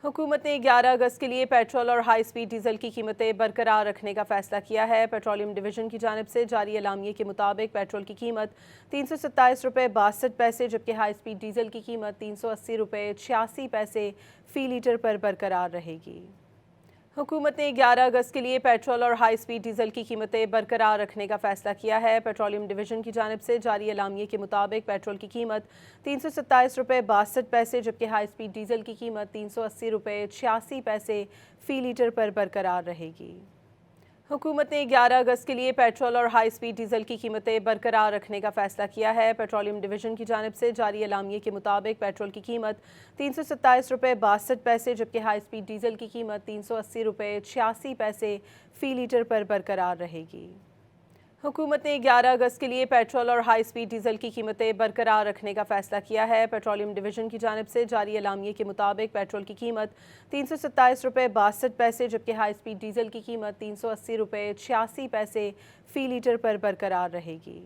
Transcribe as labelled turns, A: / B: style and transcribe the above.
A: हुकूमत ने 11 अगस्त के लिए पेट्रोल और हाई स्पीड डीजल की कीमतें बरकरार रखने का फैसला किया है। पेट्रोलियम डिवीजन की जानिब से जारी एलामिये के मुताबिक पेट्रोल की कीमत 327 रुपये 62 पैसे जबकि हाई स्पीड डीजल की कीमत 380 रुपये 86 पैसे फ़ी लीटर पर बरकरार रहेगी। हुकूमत ने 11 अगस्त के लिए पेट्रोल और हाई स्पीड डीजल की कीमतें बरकरार रखने का फैसला किया है। पेट्रोलियम डिवीजन की जानिब से जारी एलामिये के मुताबिक पेट्रोल की कीमत 327 रुपये 62 पैसे जबकि हाई स्पीड डीजल की कीमत 380 रुपये 86 पैसे फ़ी लीटर पर बरकरार रहेगी। हुकूमत ने 11 अगस्त के लिए पेट्रोल और हाई स्पीड डीजल की कीमतें बरकरार रखने का फैसला किया है। पेट्रोलियम डिवीजन की जानिब से जारी एलामिये के मुताबिक पेट्रोल की कीमत 327 रुपये 62 पैसे जबकि हाई स्पीड डीजल की कीमत 380 रुपये 86 पैसे फ़ी लीटर पर बरकरार रहेगी। हुकूमत ने 11 अगस्त के लिए पेट्रोल और हाई स्पीड डीजल की कीमतें बरकरार रखने का फैसला किया है। पेट्रोलियम डिवीजन की जानिब से जारी एलामिये के मुताबिक पेट्रोल की कीमत 327 रुपये 62 पैसे जबकि हाई स्पीड डीजल की कीमत 380 रुपये 86 पैसे फ़ी लीटर पर बरकरार रहेगी।